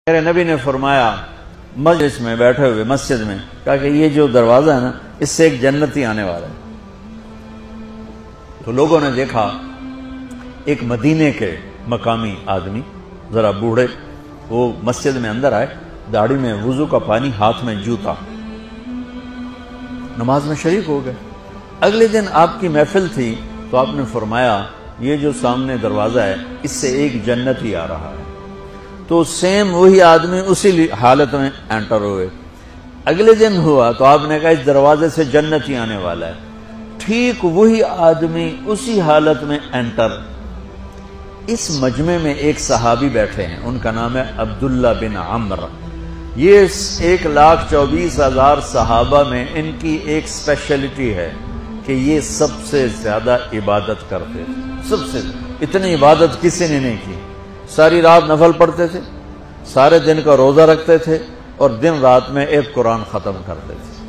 میرے نبی نے فرمایا مجلس میں بیٹھے ہوئے مسجد میں، کہا کہ یہ جو دروازہ ہے نا اس سے ایک جنتی آنے والا ہے۔ تو لوگوں نے دیکھا ایک مدینے کے مقامی آدمی ذرا بوڑھے، وہ مسجد میں اندر آئے، داڑھی میں وضو کا پانی، ہاتھ میں جوتا، نماز میں شریک ہو گئے۔ اگلے دن آپ کی محفل تھی تو آپ نے فرمایا یہ جو سامنے دروازہ ہے اس سے ایک جنتی آ رہا ہے۔ تو سیم وہی آدمی اسی حالت میں انٹر ہوئے۔ اگلے دن ہوا تو آپ نے کہا اس دروازے سے جنتی آنے والا ہے۔ ٹھیک وہی آدمی اسی حالت میں انٹر۔ اس مجمع میں ایک صحابی بیٹھے ہیں، ان کا نام ہے عبداللہ بن عمر۔ یہ 1,24,000 صحابہ میں ان کی ایک سپیشلٹی ہے کہ یہ سب سے زیادہ عبادت کرتے تھے، سب سے اتنی عبادت کسی نے نہیں کی۔ ساری رات نفل پڑھتے تھے، سارے دن کا روزہ رکھتے تھے، اور دن رات میں ایک قرآن ختم کرتے تھے۔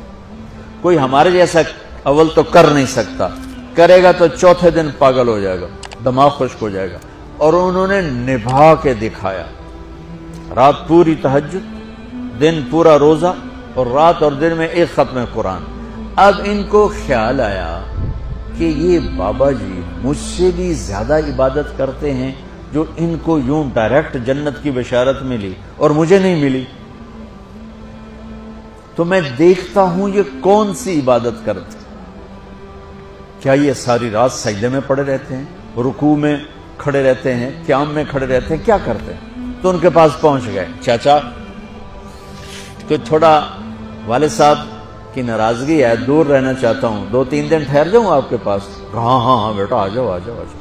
کوئی ہمارے جیسا اول تو کر نہیں سکتا، کرے گا تو چوتھے دن پاگل ہو جائے گا، دماغ خشک ہو جائے گا، اور انہوں نے نبھا کے دکھایا۔ رات پوری تہجد، دن پورا روزہ، اور رات اور دن میں ایک ختم قرآن۔ اب ان کو خیال آیا کہ یہ بابا جی مجھ سے بھی زیادہ عبادت کرتے ہیں، جو ان کو یوں ڈائریکٹ جنت کی بشارت ملی اور مجھے نہیں ملی، تو میں دیکھتا ہوں یہ کون سی عبادت کرتے، کیا یہ ساری رات سجدے میں پڑے رہتے ہیں، رکوع میں کھڑے رہتے ہیں، قیام میں کھڑے رہتے ہیں، کیا کرتے ہیں؟ تو ان کے پاس پہنچ گئے، چاچا کوئی تھوڑا والد صاحب کی ناراضگی ہے، دور رہنا چاہتا ہوں، 2-3 دن ٹھہر جاؤں آپ کے پاس؟ ہاں ہاں ہاں بیٹا آ جاؤ آ جاؤ آ جاؤ۔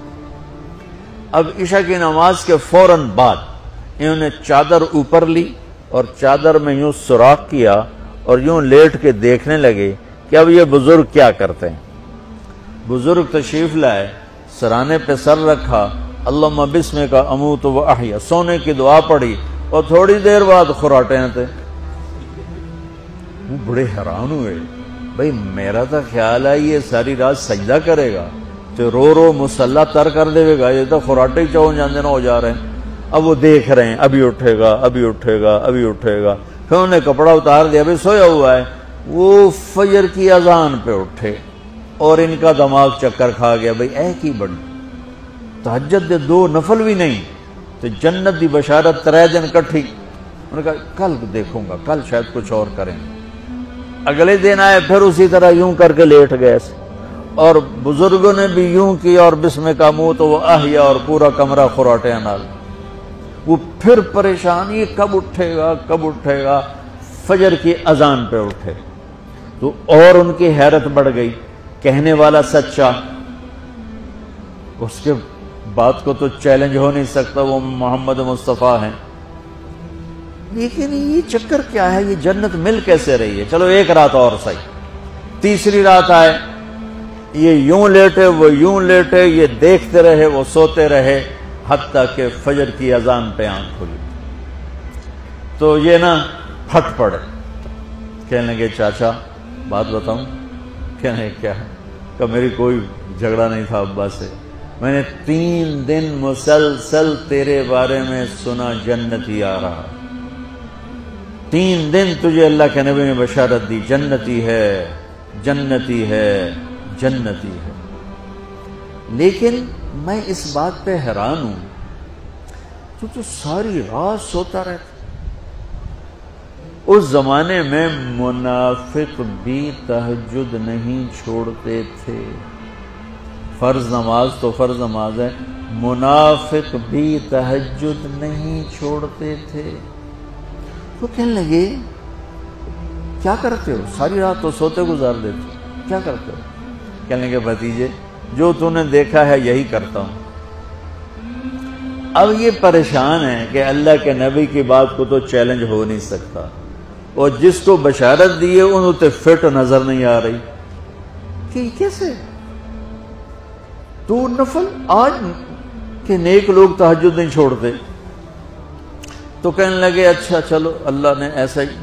اب عشاء کی نماز کے فوراً بعد انہوں نے چادر اوپر لی اور چادر میں یوں سوراخ کیا اور یوں لیٹ کے دیکھنے لگے کہ اب یہ بزرگ کیا کرتے ہیں۔ بزرگ تشریف لائے، سرانے پہ سر رکھا، اللہم بسمک اموت و احیا، سونے کی دعا پڑھی، اور تھوڑی دیر بعد خراٹے تھے۔ وہ بڑے حیران ہوئے، بھئی میرا تو خیال ہے یہ ساری رات سجدہ کرے گا تو رو رو مصلی تر کر دے گا، یہ تو خراٹے چون جاندے نہ ہو جا رہے ہیں۔ اب وہ دیکھ رہے ہیں ابھی اٹھے گا ابھی اٹھے گا ابھی اٹھے گا، پھر انہوں نے کپڑا اتار دیا، ابھی سویا ہوا ہے۔ وہ فجر کی اذان پہ اٹھے اور ان کا دماغ چکر کھا گیا، بھئی اے کی بڑی تہجد دے 2 نفل بھی نہیں تو جنت دی بشارت 3 دن کٹھی۔ انہوں نے کہا کل دیکھوں گا، کل شاید کچھ اور کریں۔ اگلے دن آئے، پھر اسی طرح یوں کر کے لیٹ گئے، اور بزرگوں نے بھی یوں کیا، اور بسمک اموت و احیا، اور پورا کمرہ خراٹے نال۔ وہ پھر پریشان، یہ کب اٹھے گا کب اٹھے گا؟ فجر کی اذان پہ اٹھے تو اور ان کی حیرت بڑھ گئی، کہنے والا سچا، اس کے بات کو تو چیلنج ہو نہیں سکتا، وہ محمد مصطفیٰ ہیں، لیکن یہ چکر کیا ہے، یہ جنت مل کیسے رہی ہے؟ چلو ایک رات اور صحیح۔ تیسری رات آئے، یہ یوں لیٹے وہ یوں لیٹے، یہ دیکھتے رہے وہ سوتے رہے، حتیٰ کہ فجر کی اذان پہ آنکھ کھلی تو یہ نا پھٹ پڑے، کہنے لگے چاچا بات بتاؤں؟ کہنے کیا ہے؟ کہ میری کوئی جھگڑا نہیں تھا ابا سے، میں نے 3 دن مسلسل تیرے بارے میں سنا جنتی آ رہا، 3 دن تجھے اللہ کے نبی نے بشارت دی جنتی ہے جنتی ہے جنتی ہے، لیکن میں اس بات پہ حیران ہوں تو ساری رات سوتا رہتا۔ اس زمانے میں منافق بھی تہجد نہیں چھوڑتے تھے، فرض نماز تو فرض نماز ہے، منافق بھی تہجد نہیں چھوڑتے تھے۔ تو کہنے لگے کیا کرتے ہو؟ ساری رات تو سوتے گزار دیتے، کیا کرتے ہو؟ کہنے لگے بھتیجے جو تو نے دیکھا ہے یہی کرتا ہوں۔ اب یہ پریشان ہے کہ اللہ کے نبی کی بات کو تو چیلنج ہو نہیں سکتا، اور جس کو بشارت دی ہے انہوں تے فٹ نظر نہیں آ رہی کہ کیسے تو نفل آج کہ نیک لوگ تہجد نہیں چھوڑتے۔ تو کہنے لگے اچھا چلو اللہ نے ایسا ہی،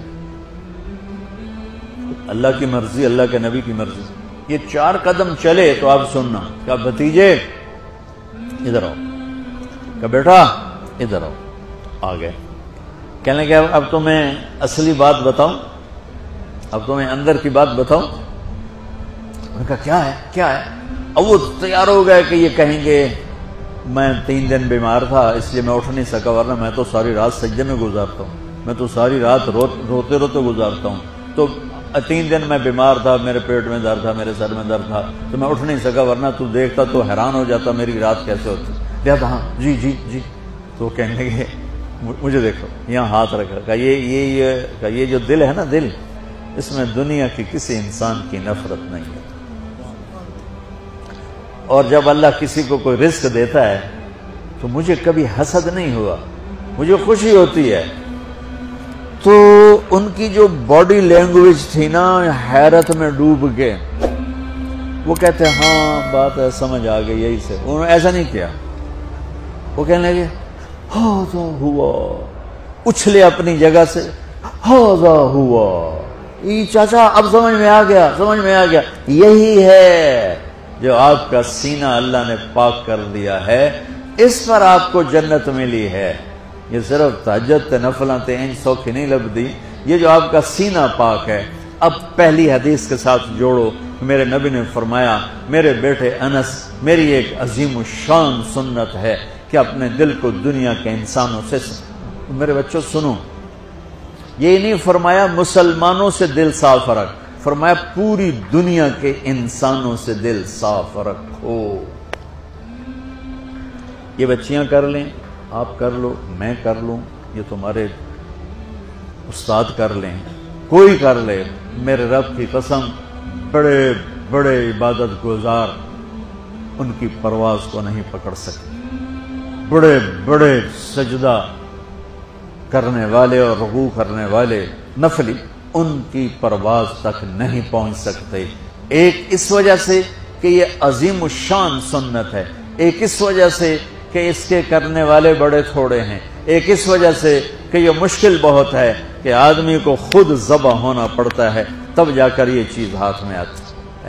اللہ کی مرضی، اللہ کے نبی کی مرضی۔ یہ 4 قدم چلے تو آپ سننا، کہا بھتیجے ادھر آؤ، کہا بیٹا ادھر آؤ، آ گئے۔ کہنے لگے اب تمہیں اصلی بات بتاؤں، اب تمہیں اندر کی بات بتاؤں؟ انہوں نے کہا کیا ہے کیا ہے؟ اب وہ تیار ہو گئے کہ یہ کہیں گے میں 3 دن بیمار تھا اس لیے میں اٹھ نہیں سکا، ورنہ میں تو ساری رات سجدے میں گزارتا ہوں، میں تو ساری رات روتے روتے گزارتا ہوں، تو 3 دن میں بیمار تھا، میرے پیٹ میں درد تھا، میرے سر میں درد تھا، تو میں اٹھ نہیں سکا، ورنہ تو دیکھتا تو حیران ہو جاتا میری رات کیسے ہوتی۔ لہذا ہاں جی جی جی، تو کہنے لگے مجھے دیکھو، یہاں ہاتھ رکھا، کہ یہ جو دل ہے نا، دل اس میں دنیا کی کسی انسان کی نفرت نہیں ہے، اور جب اللہ کسی کو کوئی رزق دیتا ہے تو مجھے کبھی حسد نہیں ہوا، مجھے خوشی ہوتی ہے۔ تو ان کی جو باڈی لینگویج تھی نا، حیرت میں ڈوب کے وہ کہتے ہیں ہاں بات ہے، سمجھ آ گئی، یہی سے۔ انہوں نے ایسا نہیں کیا، وہ کہنے لگے ہاذا ہوا، اچھلے اپنی جگہ سے، ہاذا ہوا، یہ چاچا اب سمجھ میں آ گیا، سمجھ میں آ گیا، یہی ہے جو آپ کا سینہ اللہ نے پاک کر دیا ہے، اس پر آپ کو جنت ملی ہے۔ یہ صرف تہجد تے نفلاں تے انج سوکھی نہیں لبدی، یہ جو آپ کا سینہ پاک ہے۔ اب پہلی حدیث کے ساتھ جوڑو، میرے نبی نے فرمایا، میرے بیٹے انس، میری ایک عظیم الشان سنت ہے کہ اپنے دل کو دنیا کے انسانوں سے، میرے بچوں سنو، یہ نہیں فرمایا مسلمانوں سے دل صاف رکھ، فرمایا پوری دنیا کے انسانوں سے دل صاف رکھو۔ یہ بچیاں کر لیں، آپ کر لو، میں کر لوں، یہ تمہارے استاد کر لیں، کوئی کر لے، میرے رب کی قسم بڑے بڑے عبادت گزار ان کی پرواز کو نہیں پکڑ سکتے، بڑے بڑے سجدہ کرنے والے اور رکوع کرنے والے نفلی ان کی پرواز تک نہیں پہنچ سکتے۔ ایک اس وجہ سے کہ یہ عظیم الشان سنت ہے، ایک اس وجہ سے کہ اس کے کرنے والے بڑے تھوڑے ہیں، ایک اس وجہ سے کہ یہ مشکل بہت ہے کہ آدمی کو خود ذبح ہونا پڑتا ہے تب جا کر یہ چیز ہاتھ میں آتی۔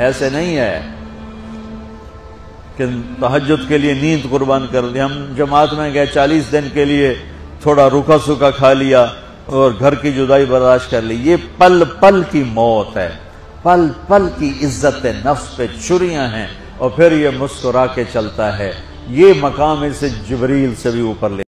ایسے نہیں ہے کہ تہجد کے لیے نیند قربان کر دی، ہم جماعت میں گئے 40 دن کے لیے تھوڑا روکھا سوکھا کھا لیا اور گھر کی جدائی برداشت کر لی، یہ پل پل کی موت ہے، پل پل کی عزت نفس پہ چھریاں ہیں، اور پھر یہ مسکرا کے چلتا ہے۔ یہ مقام اسے جبریل سے بھی اوپر لے